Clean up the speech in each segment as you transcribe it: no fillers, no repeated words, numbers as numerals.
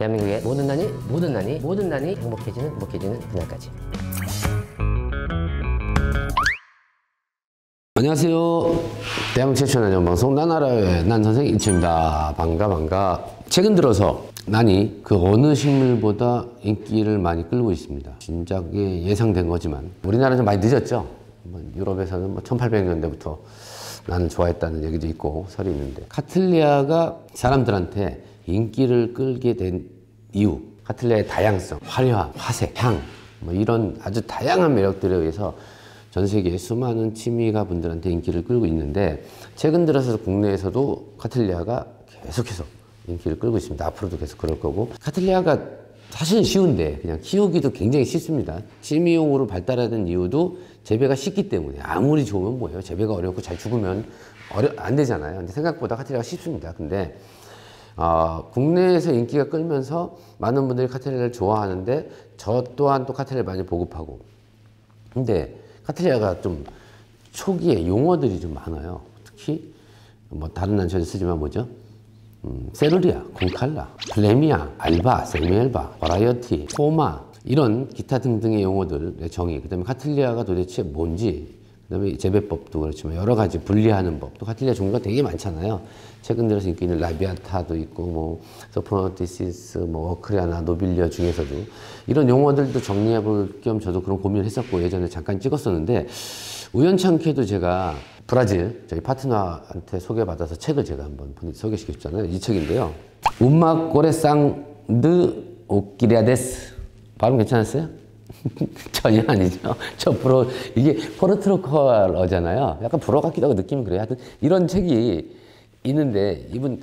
대한민국의 모든 난이 행복해지는 그날까지. 안녕하세요. 대한민국 최초 난연방송 나나라의 난 선생 이치입니다. 반가. 최근 들어서 난이 그 어느 식물보다 인기를 많이 끌고 있습니다. 진작 예상된 거지만 우리나라는 좀 많이 늦었죠. 유럽에서는 1800년대부터 나는 좋아했다는 얘기도 있고 설이 있는데, 카틀리아가 사람들한테 인기를 끌게 된 이유, 카틀리아의 다양성, 화려함, 화색, 향, 이런 아주 다양한 매력들에 의해서 전 세계의 수많은 취미가 분들한테 인기를 끌고 있는데, 최근 들어서 국내에서도 카틀리아가 계속해서 인기를 끌고 있습니다. 앞으로도 계속 그럴 거고, 카틀리아가 사실은 쉬운데 그냥 키우기도 굉장히 쉽습니다. 취미용으로 발달하는 이유도 재배가 쉽기 때문에. 아무리 좋으면 뭐예요? 재배가 어렵고 잘 죽으면 안 되잖아요. 근데 생각보다 카틀리아가 쉽습니다. 근데 국내에서 인기가 끌면서 많은 분들이 카틀리아를 좋아하는데, 저 또한 또 카틀리아를 많이 보급하고. 근데 카틀리아가 좀 초기에 용어들이 좀 많아요. 특히 다른 난초에도 쓰지만 뭐죠? 세르리아, 콩칼라, 플레미아, 알바, 세미엘바, 버라이어티, 포마, 이런 기타 등등의 용어들의 정의, 그 다음에 카틀리아가 도대체 뭔지, 그 다음에 재배법도 그렇지만 여러 가지 분리하는 법, 또 카틀리아 종류가 되게 많잖아요. 최근 들어서 인기 있는 라비아타도 있고, 소프로노티시스, 워크리아나, 노빌리아 중에서도 이런 용어들도 정리해 볼 겸 저도 그런 고민을 했었고, 예전에 잠깐 찍었었는데, 우연찮게도 제가 브라질 저희 파트너한테 소개받아서 책을 제가 한번 소개시켜 줬잖아요. 이 책인데요. 우마 코레상 드 오키리아데스. 발음 괜찮았어요? 전혀 아니죠. 이게 포르투갈어잖아요. 약간 불어 같기도 하고 느낌이 그래요. 하여튼 이런 책이 있는데, 이분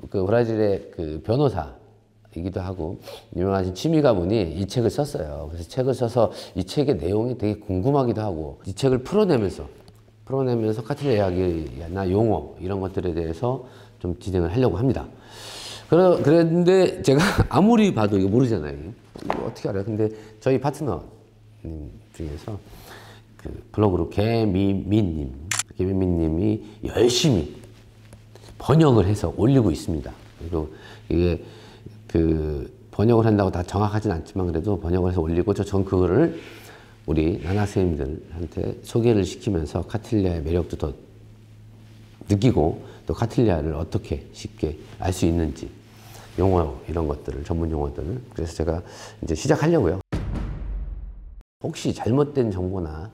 그 브라질의 그 변호사이기도 하고 유명하신 취미가분이 이 책을 썼어요. 그래서 책을 써서 이 책의 내용이 되게 궁금하기도 하고, 이 책을 풀어내면서 카틀리아 이야기나 용어 이런 것들에 대해서 좀 진행을 하려고 합니다. 그런데 제가 아무리 봐도 이거 모르잖아요. 이거 어떻게 알아요? 근데 저희 파트너님 중에서 그 블로그로 개미민님이 열심히 번역을 해서 올리고 있습니다. 그리고 이게 그 번역을 한다고 다 정확하진 않지만 그래도 번역을 해서 올리고, 전 그거를 우리 나나 선생님들한테 소개를 시키면서 카틀리아의 매력도 더 느끼고, 또 카틀리아를 어떻게 쉽게 알 수 있는지 용어 이런 것들을, 전문 용어들을, 그래서 제가 이제 시작하려고요. 혹시 잘못된 정보나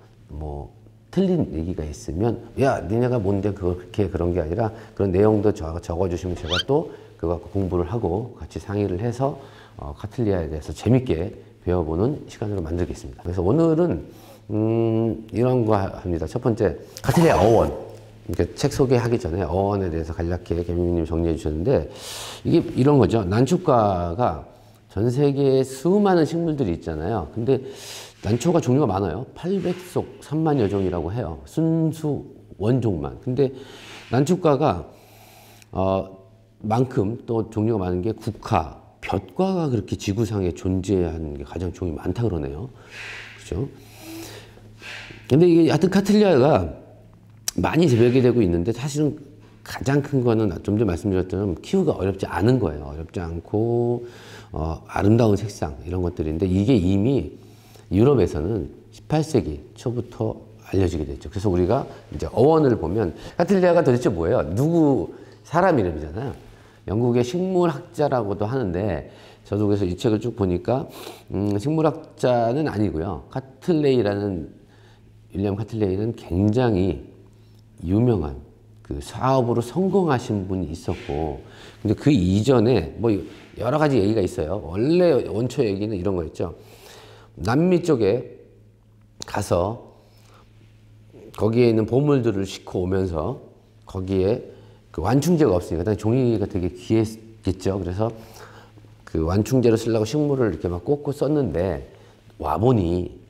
틀린 얘기가 있으면, 야, 니네가 뭔데 그렇게 그런 게 아니라 그런 내용도 적어주시면 제가 또 그거 갖고 공부를 하고 같이 상의를 해서 카틀리아에 대해서 재밌게 배워보는 시간으로 만들겠습니다. 그래서 오늘은 이런 거 합니다. 첫 번째, 카틀리아 어원. 이렇게 책 소개하기 전에 어원에 대해서 간략히 개미님 정리해 주셨는데, 이게 이런 거죠. 난초가가 전 세계에 수많은 식물들이 있잖아요. 근데 난초가 종류가 많아요. 800속 3만여 종이라고 해요. 순수 원종만. 근데 난초가가 만큼 또 종류가 많은 게 국화, 볕과가 그렇게 지구상에 존재하는 게 가장 종이 많다 그러네요. 그죠? 근데 이게 하여튼 카틀리아가 많이 재배가 되고 있는데, 사실은 가장 큰 거는 좀 전에 말씀드렸던 키우기가 어렵지 않은 거예요. 어렵지 않고 아름다운 색상 이런 것들인데, 이게 이미 유럽에서는 18세기 초부터 알려지게 됐죠. 그래서 우리가 이제 어원을 보면 카틀리아가 도대체 뭐예요? 사람 이름이잖아요. 영국의 식물학자라고도 하는데, 저도 그래서 이 책을 쭉 보니까 식물학자는 아니고요. 윌리엄 카틀레이는 굉장히 유명한 그 사업으로 성공하신 분이 있었고, 근데 그 이전에 여러 가지 얘기가 있어요. 원래 원초 얘기는 이런 거였죠. 남미 쪽에 가서 거기에 있는 보물들을 싣고 오면서, 거기에 그 완충제가 없으니까 종이가 되게 귀했겠죠. 그래서 그 완충제로 쓰려고 식물을 이렇게 막 꽂고 썼는데, 와보니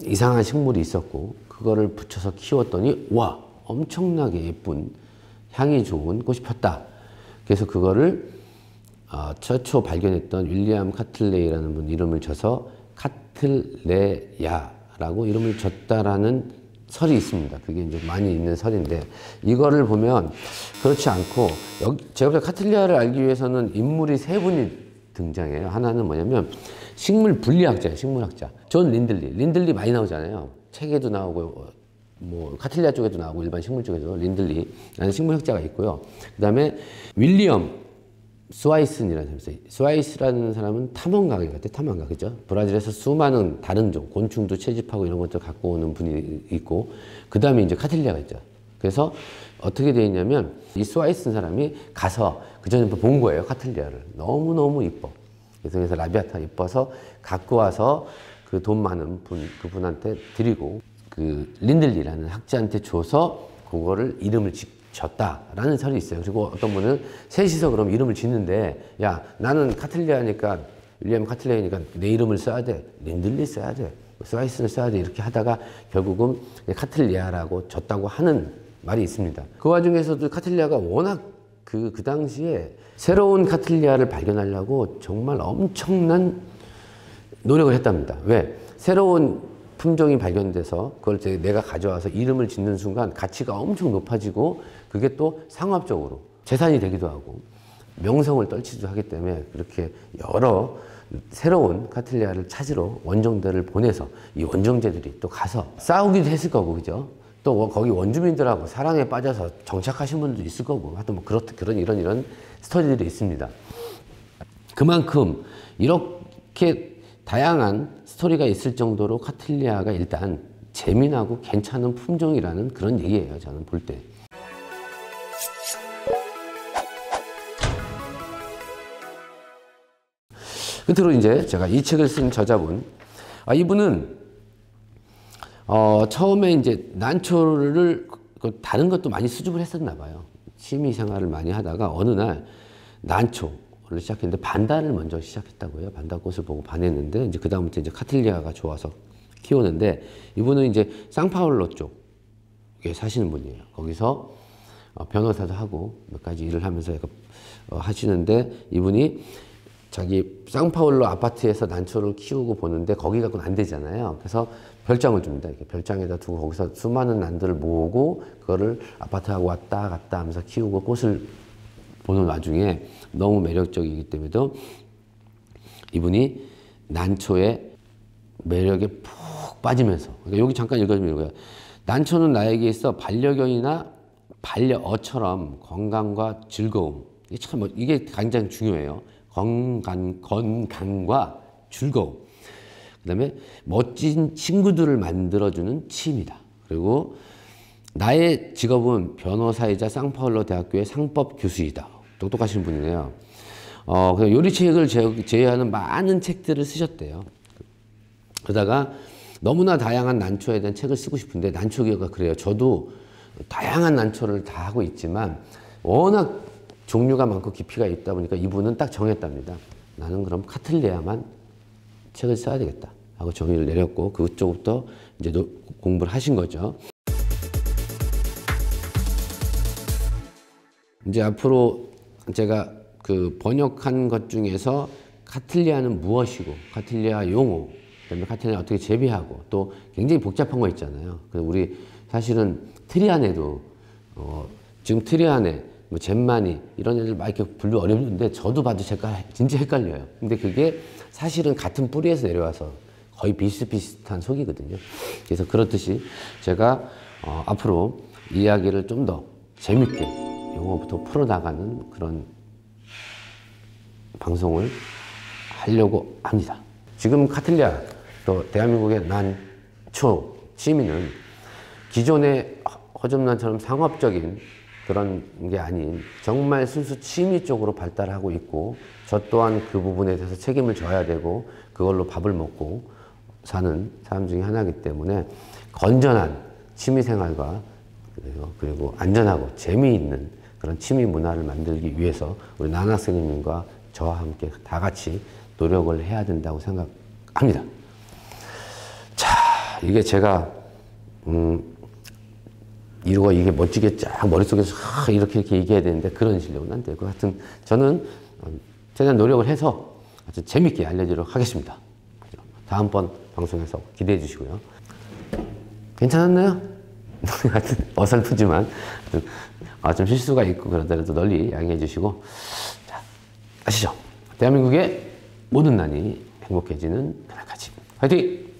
이상한 식물이 있었고, 그거를 붙여서 키웠더니 와, 엄청나게 예쁜 향이 좋은 꽃이 폈다. 그래서 그거를 최초 발견했던 윌리엄 카틀레이라는 분 이름을 줘서 카틀레야라고 이름을 줬다라는 설이 있습니다. 그게 이제 많이 있는 설인데 이거를 보면 그렇지 않고 제가 볼 때 카틀리아를 알기 위해서는 인물이 세 분이 등장해요. 하나는 뭐냐면 식물 분리학자예요. 식물학자. 존 린들리 많이 나오잖아요. 책에도 나오고 뭐 카틀리아 쪽에도 나오고 일반 식물 쪽에도 린들리라는 식물학자가 있고요. 그다음에 윌리엄 스와이슨이라는 사람이 있어요. 스와이스라는 사람은 탐험가 같아요. 탐험가, 그죠? 브라질에서 수많은 다른 종, 곤충도 채집하고 이런 것들 갖고 오는 분이 있고, 그 다음에 이제 카틀리아가 있죠. 그래서 어떻게 되어 있냐면, 이 스와이슨 사람이 가서 그 전에 본 거예요. 카틀리아를. 너무너무 이뻐. 그래서 라비아타 이뻐서 갖고 와서 그 돈 많은 그분한테 드리고, 그 린들리라는 학자한테 줘서 그거를 이름을 졌다라는 설이 있어요. 그리고 어떤 분은 셋이서 그럼 이름을 짓는데, 야, 나는 카틀리아니까, 윌리엄 카틀리아니까 내 이름을 써야 돼. 린들리 써야 돼. 스와이슨을 써야 돼. 이렇게 하다가 결국은 카틀리아라고 졌다고 하는 말이 있습니다. 그 와중에서도 카틀리아가 워낙 그 당시에 새로운 카틀리아를 발견하려고 정말 엄청난 노력을 했답니다. 왜? 새로운 품종이 발견돼서 그걸 내가 가져와서 이름을 짓는 순간 가치가 엄청 높아지고 그게 또 상업적으로 재산이 되기도 하고 명성을 떨치기도 하기 때문에 그렇게 여러 새로운 카틀리아를 찾으러 원정대를 보내서 이 원정대들이 또 가서 싸우기도 했을 거고, 그죠? 또 거기 원주민들하고 사랑에 빠져서 정착하신 분들도 있을 거고, 하여튼 뭐 그런 이런 스토리들이 있습니다. 그만큼 이렇게 다양한 스토리가 있을 정도로 카틀리아가 일단 재미나고 괜찮은 품종이라는 그런 얘기예요, 저는 볼 때. 끝으로 이제 제가 이 책을 쓴 저자분, 이분은 처음에 이제 난초를 다른 것도 많이 수집을 했었나 봐요. 취미 생활을 많이 하다가 어느 날 난초를 시작했는데 반다를 먼저 시작했다고요. 반다꽃을 보고 반했는데 이제 그 다음부터 이제 카틀리아가 좋아서 키우는데, 이분은 이제 상파울로 쪽에 사시는 분이에요. 거기서 변호사도 하고 몇 가지 일을 하면서 하시는데, 이분이 자기 상파울로 아파트에서 난초를 키우고 보는데 거기 갖고는 안 되잖아요. 그래서 별장을 줍니다. 이렇게 별장에다 두고 거기서 수많은 난들을 모으고 그거를 아파트하고 왔다 갔다 하면서 키우고 꽃을 보는 와중에 너무 매력적이기 때문에도 이분이 난초의 매력에 푹 빠지면서, 그러니까 여기 잠깐 읽어주면 이거예요. 난초는 나에게 있어 반려견이나 반려어처럼 건강과 즐거움, 이게 굉장히 중요해요. 건강과 즐거움, 그 다음에 멋진 친구들을 만들어주는 취미다. 그리고 나의 직업은 변호사이자 상파울로 대학교의 상법 교수이다. 똑똑하신 분이네요. 요리책을 제외하는 많은 책들을 쓰셨대요. 그러다가 너무나 다양한 난초에 대한 책을 쓰고 싶은데, 난초기가 그래요. 저도 다양한 난초를 다 하고 있지만 워낙 종류가 많고 깊이가 있다 보니까 이분은 딱 정했답니다. 나는 그럼 카틀리아만 책을 써야 되겠다 하고 정의를 내렸고, 그쪽부터 이제 공부를 하신 거죠. 이제 앞으로 제가 그 번역한 것 중에서 카틀리아는 무엇이고, 카틀리아 용어, 그다음에 카틀리아 어떻게 재배하고, 또 굉장히 복잡한 거 있잖아요. 그래서 우리 사실은 트리안에도 지금 트리안에 뭐 젠마니 이런 애들 막 이렇게 분류 어렵는데 저도 봐도 제가 진짜 헷갈려요. 근데 그게 사실은 같은 뿌리에서 내려와서 거의 비슷비슷한 속이거든요. 그래서 그렇듯이 제가 앞으로 이야기를 좀 더 재밌게 용어부터 풀어나가는 그런 방송을 하려고 합니다. 지금 카틀리아, 또 대한민국의 난초 취미는 기존의 허접난처럼 상업적인 그런 게 아닌 정말 순수 취미 쪽으로 발달하고 있고, 저 또한 그 부분에 대해서 책임을 져야 되고 그걸로 밥을 먹고 사는 사람 중에 하나이기 때문에 건전한 취미 생활과 그리고 안전하고 재미있는 그런 취미 문화를 만들기 위해서 우리 난학생님과 저와 함께 다 같이 노력을 해야 된다고 생각합니다. 자, 이게 제가 이게 멋지게 쫙 머릿속에서 이렇게 얘기해야 되는데 그런 실력은 안 되고, 하여튼 저는 최대한 노력을 해서 아주 재밌게 알려드리도록 하겠습니다. 다음번 방송에서 기대해 주시고요. 괜찮았나요? 하여튼 어설프지만 좀 실수가 있고 그러더라도 널리 양해해 주시고, 자, 아시죠? 대한민국의 모든 난이 행복해지는 그날까지 화이팅!